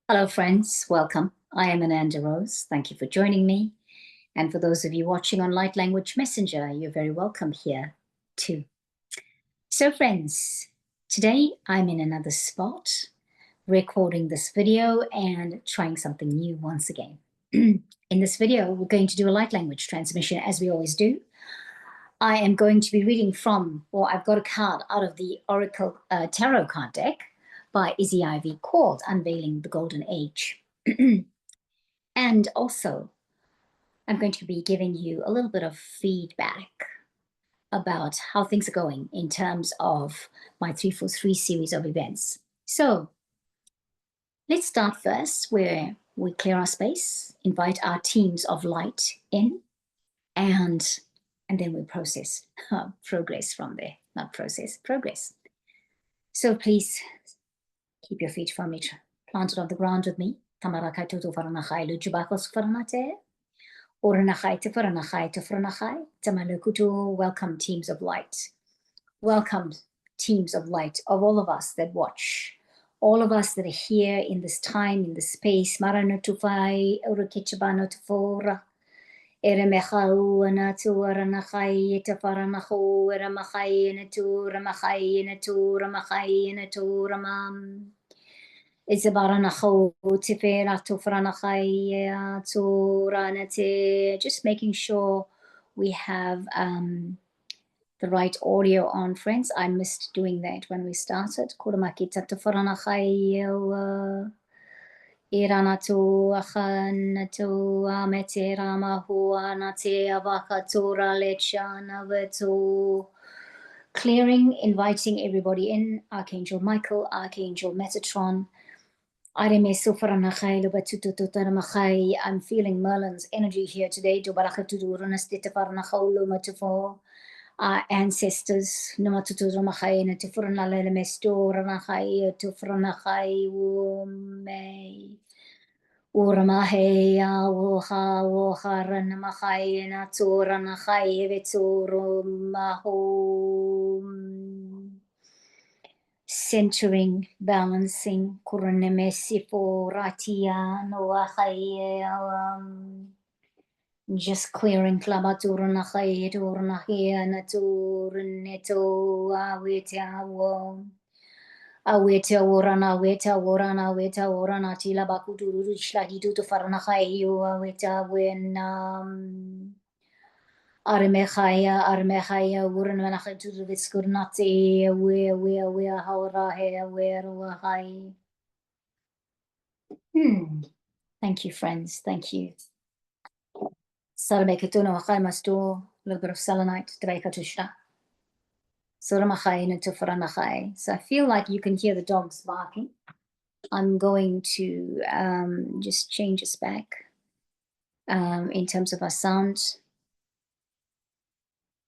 Hello, friends. Welcome. I am Ananda Rose. Thank you for joining me. And for those of you watching on Light Language Messenger, you're very welcome here too. So, friends, today I'm in another spot, recording this video and trying something new once again. In this video, we're going to do a light language transmission as we always do. I am going to be reading from, or I've got a card out of the Oracle Tarot card deck by Izzy Ivy called Unveiling the Golden Age. And also, I'm going to be giving you a little bit of feedback about how things are going in terms of my 343 series of events. So let's start first where we clear our space, invite our teams of light in, and then we process, progress from there. Not process, progress. So please keep your feet firmly planted on the ground with me. Welcome, teams of light. Welcome, teams of light, of all of us that watch, all of us that are here in this time, in this space. Maranatufai, Urukichabanotifora, Eremechau, Anatu, Aranachai, Tafaranahu, Eramachai, Natu, Ramachai, Natu, Ramachai, Natu, Ramam. Just making sure we have the right audio on, friends. I missed doing that when we started. Clearing, inviting everybody in. Archangel Michael, Archangel Metatron. I'm feeling Merlin's energy here today. Our ancestors, centering, balancing, just clearing, aweta worana tila bakuturu shlagitu to faranahayo aweta when Armechaya wuren manachatu vitskurnati we haurahe where. Thank you, friends. Thank you. Sarabekatuno Haimasto, a little bit of selenite, Drekatushna. Soramachai and Tufaranachai. So I feel like you can hear the dogs barking. I'm going to just change us back in terms of our sound.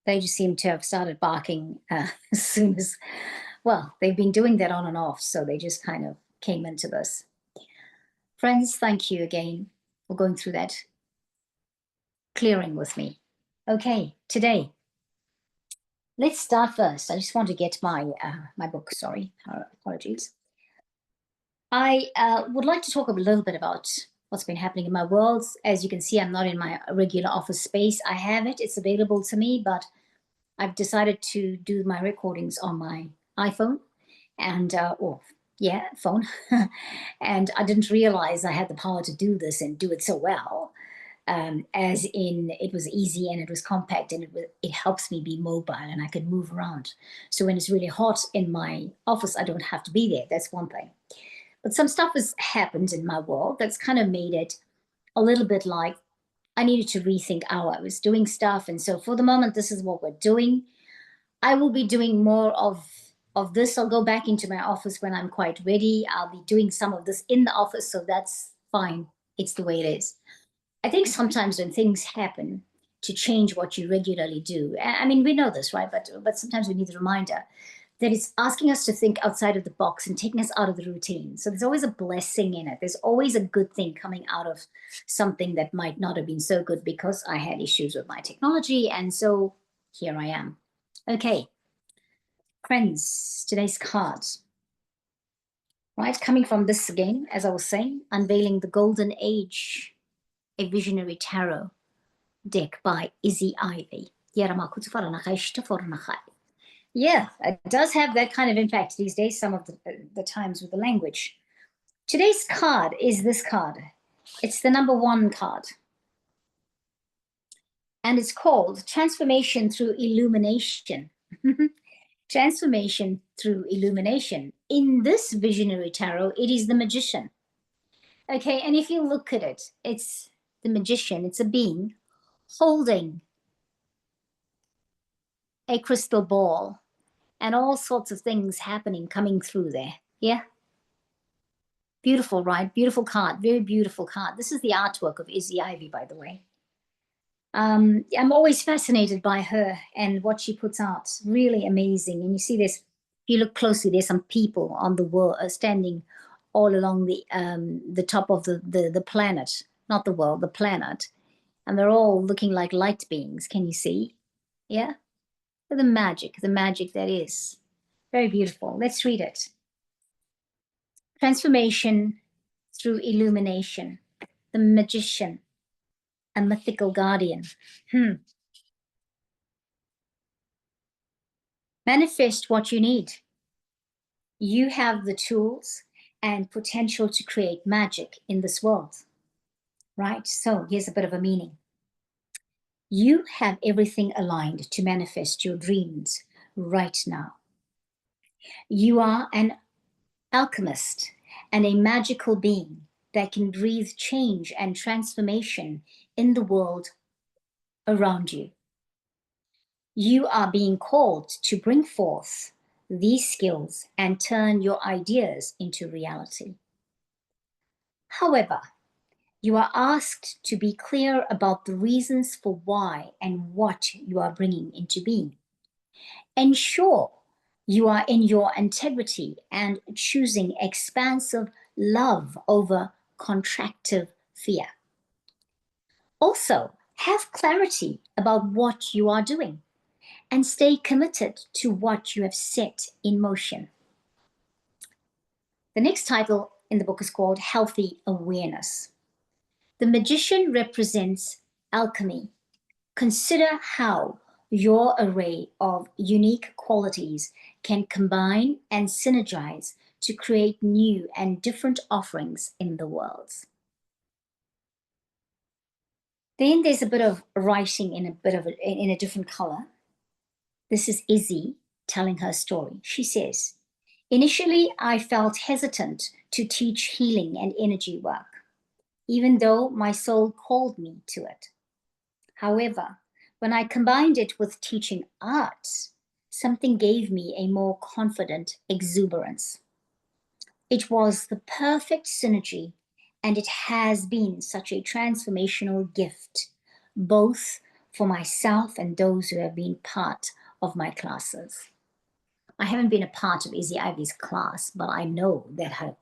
They just seem to have started barking as soon as, well, they've been doing that on and off, so they just kind of came into this. Friends, thank you again for going through that clearing with me. Okay, today, let's start first. I just want to get my book, sorry, apologies. I would like to talk a little bit about what's been happening in my world. As you can see, I'm not in my regular office space. I have it, it's available to me, but I've decided to do my recordings on my iPhone and, phone. And I didn't realize I had the power to do this and do it so well. As in it was easy and it was compact and it helps me be mobile and I can move around. So when it's really hot in my office, I don't have to be there. That's one thing. But some stuff has happened in my world that's kind of made it a little bit like I needed to rethink how I was doing stuff. And so for the moment, this is what we're doing. I will be doing more of this. I'll go back into my office when I'm quite ready. I'll be doing some of this in the office, so that's fine. It's the way it is. I think sometimes when things happen to change what you regularly do, I mean, we know this, right? But sometimes we need the reminder that it's asking us to think outside of the box and taking us out of the routine. So there's always a blessing in it. There's always a good thing coming out of something that might not have been so good because I had issues with my technology. And so here I am. Okay, friends, today's cards. right? Coming from this again, as I was saying, Unveiling the Golden Age, a Visionary Tarot deck by Izzy Ivy. Yeah, it does have that kind of impact these days, some of the times with the language. Today's card is this card. It's the number 1 card. And it's called Transformation Through Illumination. Transformation through illumination. In this visionary tarot, it is the magician. Okay, and if you look at it, it's the magician. It's a being holding a crystal ball and all sorts of things happening, coming through there. Yeah. Beautiful, right? Beautiful card. Very beautiful card. This is the artwork of Izzy Ivy, by the way. I'm always fascinated by her and what she puts out. Really amazing. And you see this, if you look closely, there's some people on the world standing all along the top of the planet, not the world, the planet. And they're all looking like light beings. Can you see? Yeah. The magic that is. Very beautiful. Let's read it. Transformation through illumination. The magician, a mythical guardian. Manifest what you need. You have the tools and potential to create magic in this world, right? So here's a bit of a meaning. You have everything aligned to manifest your dreams right now. You are an alchemist and a magical being that can breathe change and transformation in the world around you. You are being called to bring forth these skills and turn your ideas into reality. However, you are asked to be clear about the reasons for why and what you are bringing into being. Ensure you are in your integrity and choosing expansive love over contractive fear. Also, have clarity about what you are doing and stay committed to what you have set in motion. The next title in the book is called Healthy Awareness. The magician represents alchemy. Consider how your array of unique qualities can combine and synergize to create new and different offerings in the world. Then there's a bit of writing in a different color. This is Izzy telling her story. She says, initially, I felt hesitant to teach healing and energy work, even though my soul called me to it. However, when I combined it with teaching art, something gave me a more confident exuberance. It was the perfect synergy, and it has been such a transformational gift, both for myself and those who have been part of my classes. I haven't been a part of Izzy Ivy's class, but I know that her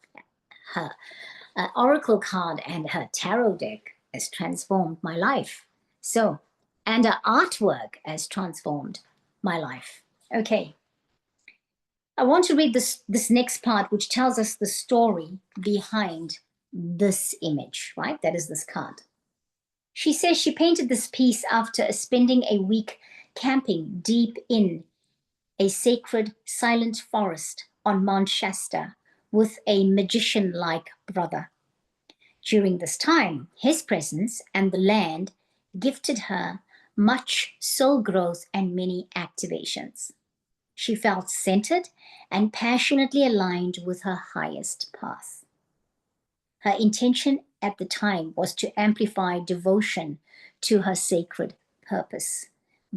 oracle card and her tarot deck has transformed my life. So, and her artwork has transformed my life. Okay. I want to read this next part, which tells us the story behind this image, right? That is this card. She says she painted this piece after spending a week camping deep in a sacred silent forest on Mount Shasta with a magician-like brother. During this time, his presence and the land gifted her much soul growth and many activations. She felt centered and passionately aligned with her highest path. Her intention at the time was to amplify devotion to her sacred purpose,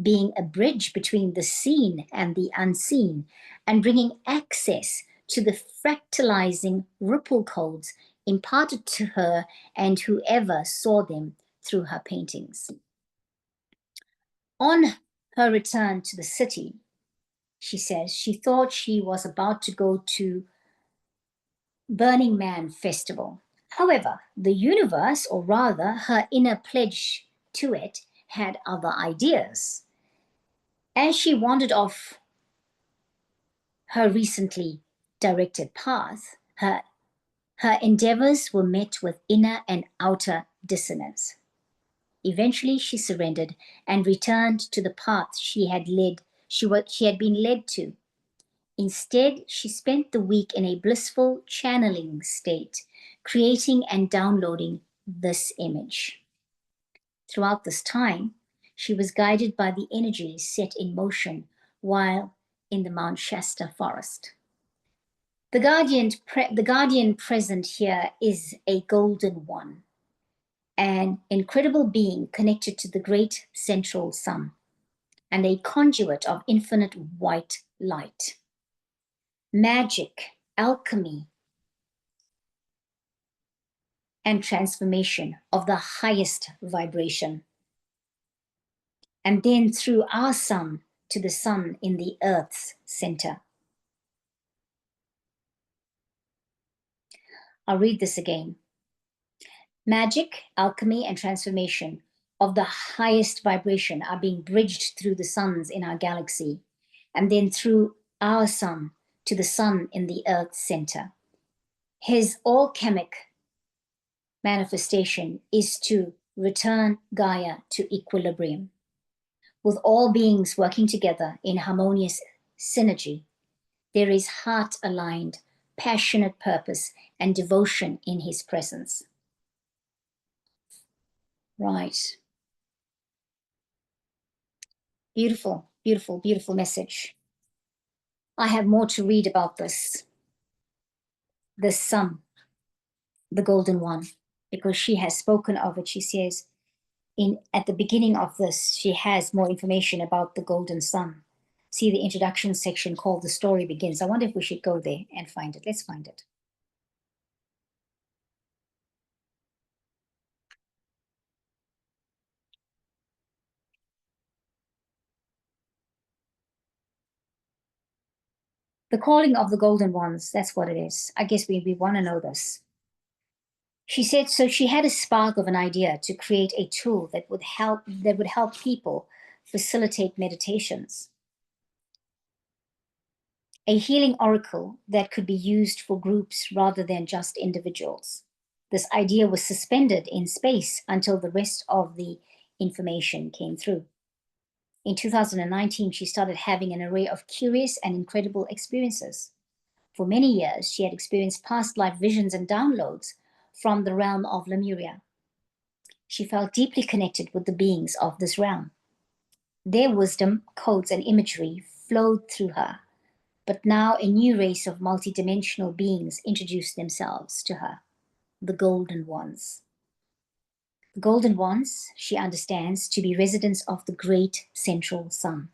being a bridge between the seen and the unseen, and bringing access to the fractalizing ripple codes imparted to her and whoever saw them through her paintings. On her return to the city, she says she thought she was about to go to Burning Man Festival. However, the universe, or rather her inner pledge to it, had other ideas. As she wandered off her recently directed path, her Her endeavors were met with inner and outer dissonance. Eventually, she surrendered and returned to the path she had been led to. Instead, she spent the week in a blissful channeling state, creating and downloading this image. Throughout this time, she was guided by the energies set in motion while in the Mount Shasta forest. The guardian present here is a golden one, an incredible being connected to the great central sun, and a conduit of infinite white light. Magic, alchemy, and transformation of the highest vibration. And then through our sun to the sun in the earth's center. I'll read this again. Magic, alchemy, and transformation of the highest vibration are being bridged through the suns in our galaxy, and then through our sun to the sun in the earth's center. His alchemic manifestation is to return Gaia to equilibrium, with all beings working together in harmonious synergy. There is heart-aligned, passionate purpose and devotion in his presence. Right. Beautiful, beautiful, beautiful message. I have more to read about this sun, the golden one, because she has spoken of it. She says at the beginning of this, she has more information about the golden sun. See the introduction section called The Story Begins. I wonder if we should go there and find it. Let's find it. The calling of the golden ones, that's what it is. I guess we want to know this. She said, so she had a spark of an idea to create a tool that would help people facilitate meditations. A healing oracle that could be used for groups rather than just individuals. This idea was suspended in space until the rest of the information came through. In 2019, she started having an array of curious and incredible experiences. For many years, she had experienced past life visions and downloads from the realm of Lemuria. She felt deeply connected with the beings of this realm. Their wisdom, codes, and imagery flowed through her, but now a new race of multidimensional beings introduced themselves to her, the Golden Ones. The Golden Ones, she understands, to be residents of the great central sun,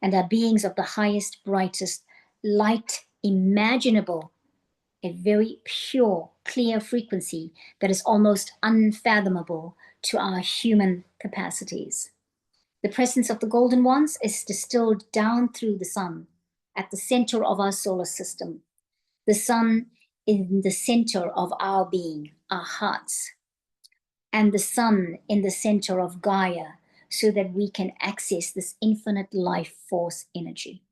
and are beings of the highest, brightest light imaginable, a very pure, clear frequency that is almost unfathomable to our human capacities. The presence of the golden ones is distilled down through the sun, at the center of our solar system. The sun in the center of our being, our hearts, and the sun in the center of Gaia, so that we can access this infinite life force energy.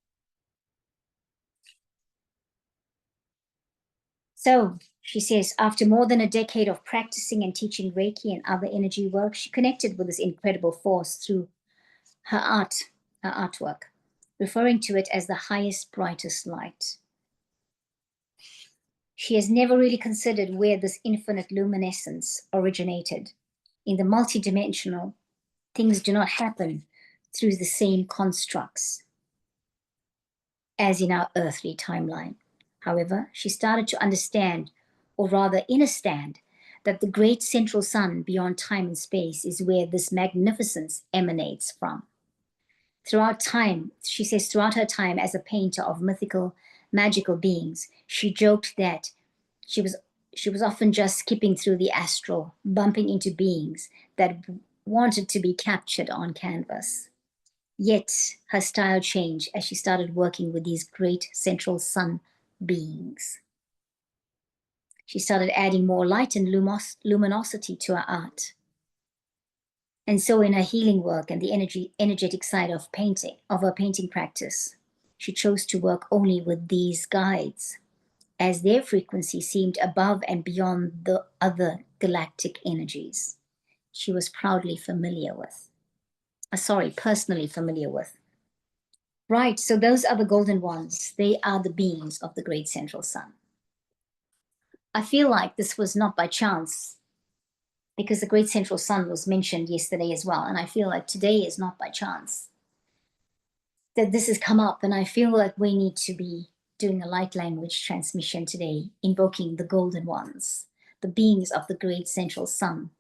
So she says, after more than a decade of practicing and teaching Reiki and other energy work, she connected with this incredible force through her artwork, referring to it as the highest, brightest light. She has never really considered where this infinite luminescence originated. In the multidimensional, things do not happen through the same constructs as in our earthly timeline. However, she started to understand, or rather understand, that the great central sun beyond time and space is where this magnificence emanates from. Throughout time, she says, throughout her time as a painter of mythical, magical beings, she joked that she was often just skipping through the astral, bumping into beings that wanted to be captured on canvas. Yet her style changed as she started working with these great central sun beings. She started adding more light and luminosity to her art. And so in her healing work and the energetic side of her painting practice, she chose to work only with these guides as their frequency seemed above and beyond the other galactic energies she was proudly familiar with. Personally familiar with. Right, so those are the golden ones. They are the beings of the great central sun. I feel like this was not by chance, because the great central sun was mentioned yesterday as well. And I feel like today is not by chance that this has come up. And I feel like we need to be doing a light language transmission today, invoking the golden ones, the beings of the great central sun,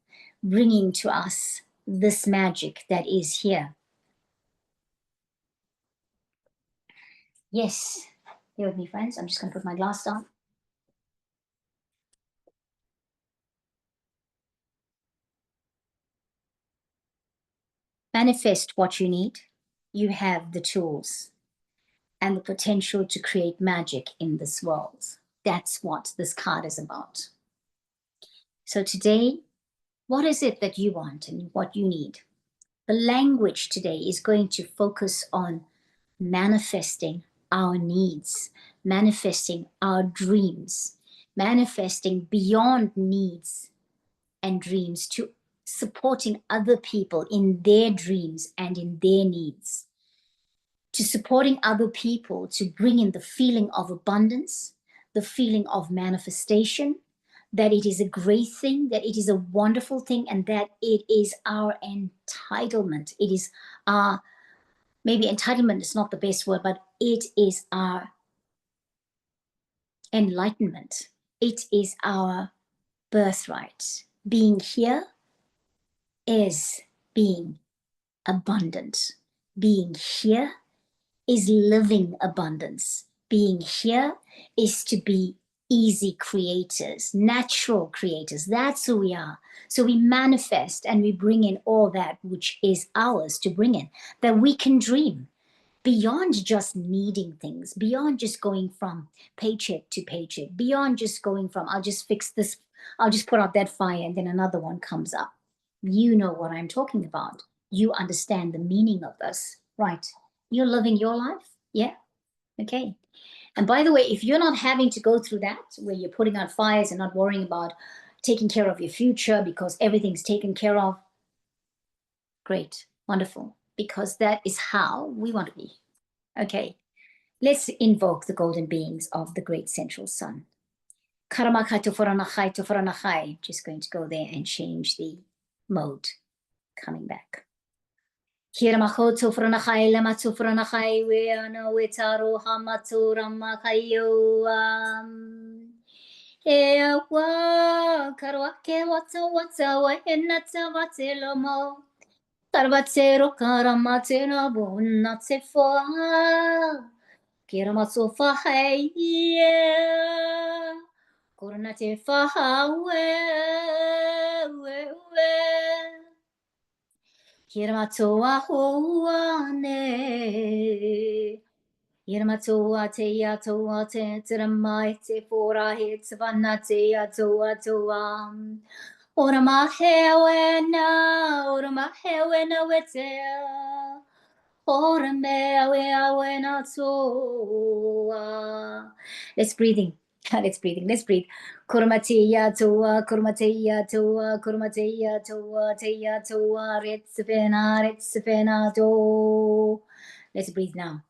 bringing to us this magic that is here. Yes, here with me, friends. I'm just going to put my glass down. Manifest what you need. You have the tools and the potential to create magic in this world. That's what this card is about. So today, what is it that you want and what you need? The language today is going to focus on manifesting our needs, manifesting our dreams, manifesting beyond needs and dreams, to supporting other people in their dreams and in their needs, to supporting other people to bring in the feeling of abundance, the feeling of manifestation, that it is a great thing, that it is a wonderful thing, and that it is our entitlement. It is our, maybe entitlement is not the best word, but it is our enlightenment. It is our birthright. Being here is being abundant. Being here is living abundance. Being here is to be easy creators, natural creators. That's who we are. So we manifest and we bring in all that which is ours to bring in, that we can dream beyond just needing things, beyond just going from paycheck to paycheck, beyond just going from, I'll just fix this, I'll just put out that fire and then another one comes up. You know what I'm talking about. You understand the meaning of this, right? You're living your life. Yeah. Okay. And by the way, if you're not having to go through that, where you're putting out fires and not worrying about taking care of your future because everything's taken care of, great, wonderful, because that is how we want to be. Okay. Let's invoke the golden beings of the great central sun. Karamakai toforanachai toforanachai. Just going to go there and change the mode. Coming back. Hiramaho toforanachai lama toforanachai weano wetaro hamatu ramakayo. Ewa karwake wata wahenata vatelomo. Tarvatero karamatera bonatsefoa. Kiramatsu fahaye, Coronate fahawe, Kiramatsu ahuane, Kiramatsu atea toa te tiramai te fora hits vanate atoa toa. Ora mahewena wetea. Let's breathing. Let's breathing. Let's breathe. Kurmateya toa, kurmateya toa, kurmateya toa, teya toa, retsifena do. Let's breathe now.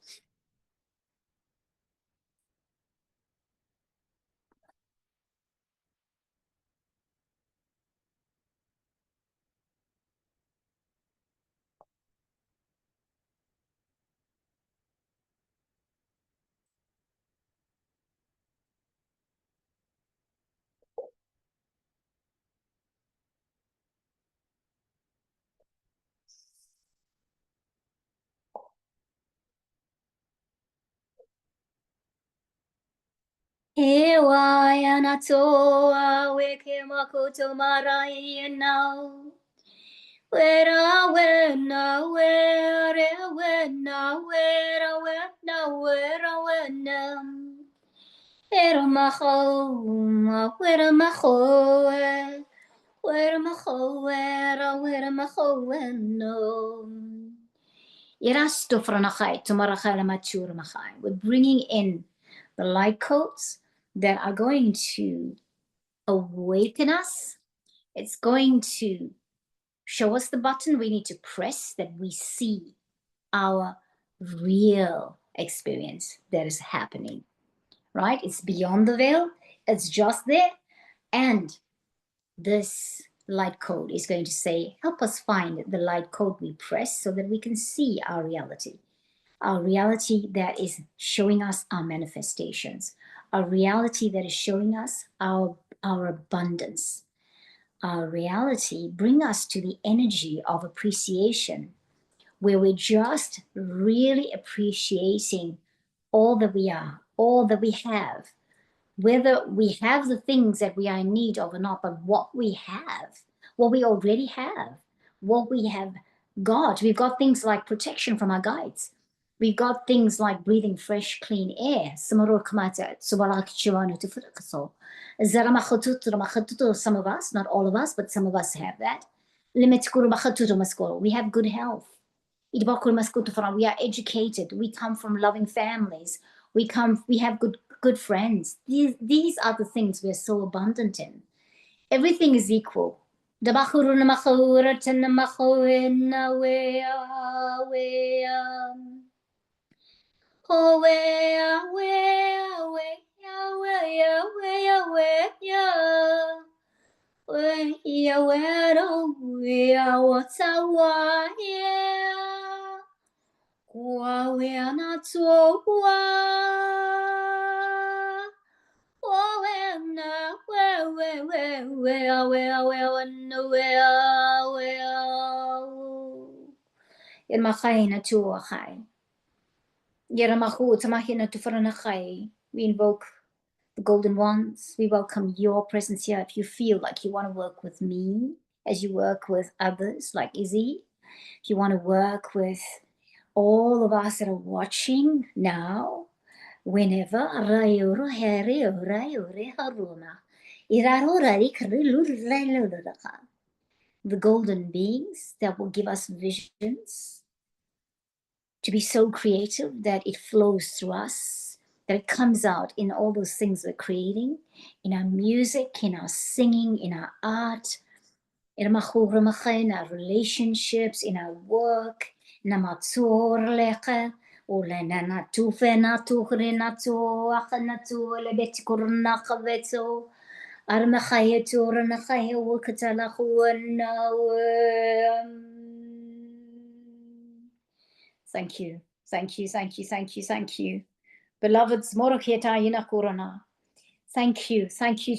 Ewaya toa, weke makoto marai now. Wera wena wera wena wera wena. Wera macho wera macho weno. Irasto franachai tumarachai lamachur machai. We're bringing in the light codes, that are going to awaken us. It's going to show us the button we need to press, that we see our real experience that is happening, right? It's beyond the veil, it's just there. And this light code is going to say, help us find the light code we press so that we can see our reality that is showing us our manifestations, our reality that is showing us our abundance, our reality bring us to the energy of appreciation, where we're just really appreciating all that we are, all that we have, whether we have the things that we are in need of or not, but what we have, what we already have, what we have got. We've got things like protection from our guides. We've got things like breathing fresh, clean air. Some of us, not all of us, but some of us have that. We have good health. We are educated. We come from loving families. We have good friends. These are the things we are so abundant in. Everything is equal. We invoke the golden ones. We welcome your presence here. If you feel like you want to work with me as you work with others like Izzy, if you want to work with all of us that are watching now, whenever, the golden beings that will give us visions, to be so creative that it flows through us, that it comes out in all those things we're creating, in our music, in our singing, in our art, in our relationships, in our work, Thank you, thank you, thank you, thank you, thank you. Beloveds, thank you, thank you.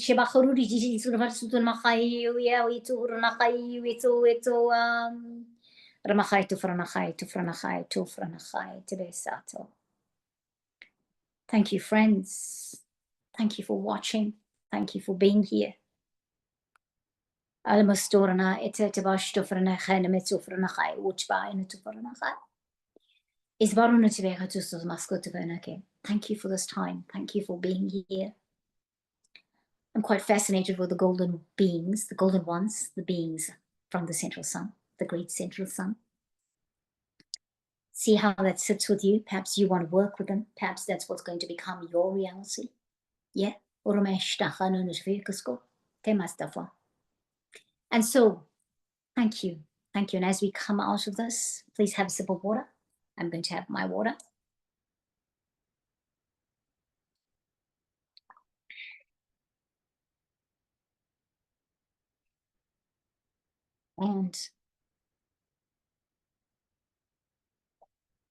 Thank you, friends. Thank you for watching. Thank you for being here. Thank you for this time. Thank you for being here. I'm quite fascinated with the golden beings, the golden ones, the beings from the central sun, the great central sun. See how that sits with you. Perhaps you want to work with them. Perhaps that's what's going to become your reality. Yeah. And so, thank you. Thank you. And as we come out of this, please have a sip of water. I'm going to have my water. And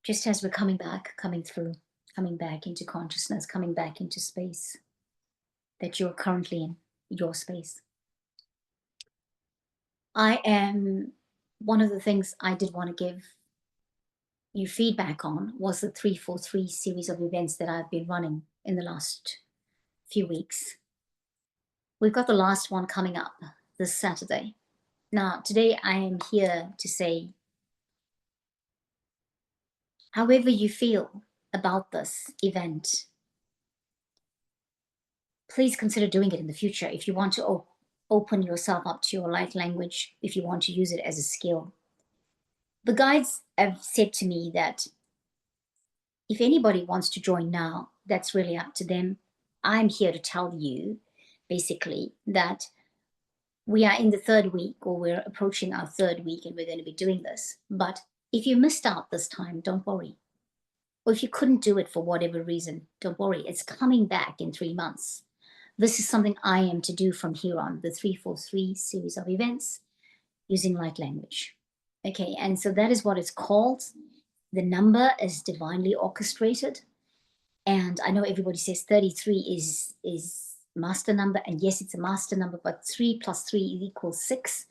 just as we're coming back, coming through, coming back into consciousness, coming back into space that you're currently in, your space. One of the things I did want to give you feedback on was the 343 series of events that I've been running in the last few weeks. We've got the last one coming up this Saturday. Now, today I am here to say, however you feel about this event, please consider doing it in the future if you want to open yourself up to your light language, if you want to use it as a skill. The guides have said to me that if anybody wants to join now, that's really up to them. I'm here to tell you basically that we are in the third week, or we're approaching our third week, and we're going to be doing this. But if you missed out this time, don't worry. Or if you couldn't do it for whatever reason, don't worry. It's coming back in 3 months. This is something I am to do from here on, the 343 series of events using light language. Okay, and so that is what it's called. The number is divinely orchestrated. And I know everybody says 33 is master number, and yes, it's a master number, but 3 plus 3 equals 6,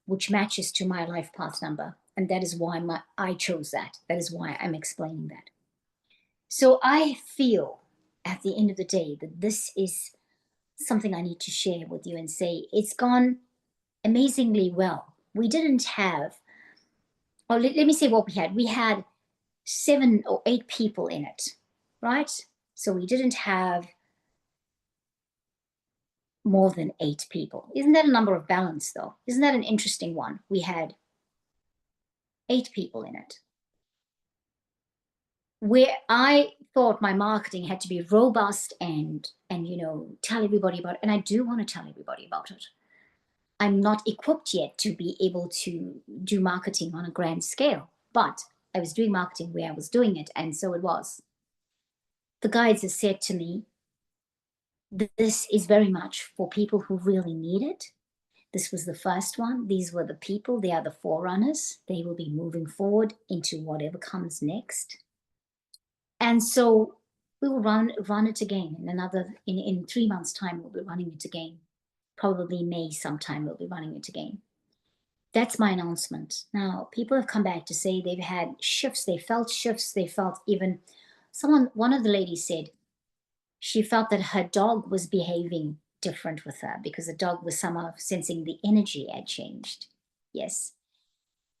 which matches to my life path number. And that is why I chose that. That is why I'm explaining that. So I feel at the end of the day that this is something I need to share with you and say it's gone amazingly well. We didn't have, or let me say what we had. We had 7 or 8 people in it, right? So we didn't have more than 8 people. Isn't that a number of balance, though? Isn't that an interesting one? We had 8 people in it. Where I thought my marketing had to be robust and tell everybody about it, and I do want to tell everybody about it. I'm not equipped yet to be able to do marketing on a grand scale, but I was doing marketing where I was doing it, and so it was. The guides have said to me, this is very much for people who really need it. This was the first one. These were the people. They are the forerunners. They will be moving forward into whatever comes next. And so we will run it again in 3 months' time. We'll be running it again. Probably May sometime we'll be running it again. That's my announcement. Now, people have come back to say they've had shifts. They felt shifts. They felt even one of the ladies said she felt that her dog was behaving different with her because the dog was somehow sensing the energy had changed. Yes.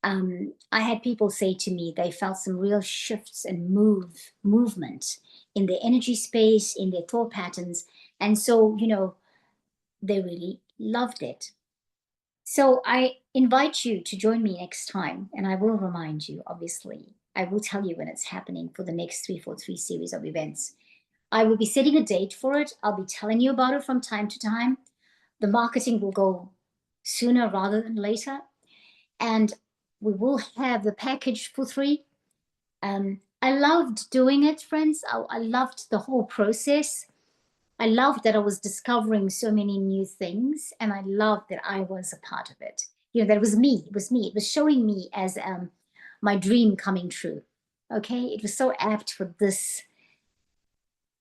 I had people say to me they felt some real shifts and movement in their energy space, in their thought patterns. And so, they really loved it. So I invite you to join me next time, and I will remind you, obviously. I will tell you when it's happening for the next 343 series of events. I will be setting a date for it. I'll be telling you about it from time to time. The marketing will go sooner rather than later. And we will have the package for 3. I loved doing it, friends. I loved the whole process. I loved that I was discovering so many new things, and I loved that I was a part of it. That it was me. It was me. It was showing me as my dream coming true. Okay, it was so apt for this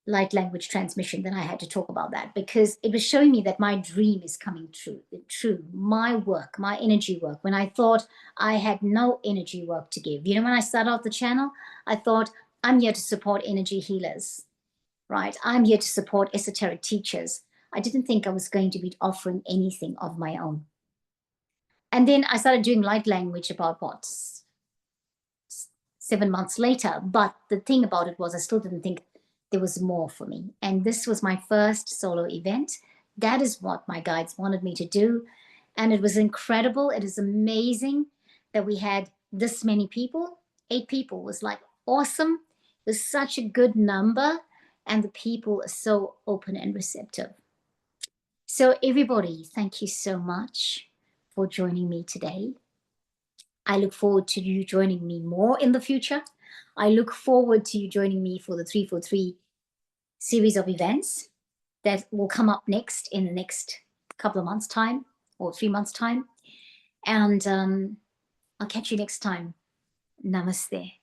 light language transmission that I had to talk about that, because it was showing me that my dream is coming true. My work, my energy work, when I thought I had no energy work to give. When I started off the channel, I thought I'm here to support energy healers, right? I'm here to support esoteric teachers. I didn't think I was going to be offering anything of my own. And then I started doing light language about 7 months later. But the thing about it was I still didn't think there was more for me. And this was my first solo event. That is what my guides wanted me to do. And it was incredible. It is amazing that we had this many people. 8 people was like awesome. It was such a good number. And the people are so open and receptive. So everybody, thank you so much for joining me today. I look forward to you joining me more in the future. I look forward to you joining me for the 343 series of events that will come up next in the next couple of months' time, or 3 months' time. And I'll catch you next time. Namaste.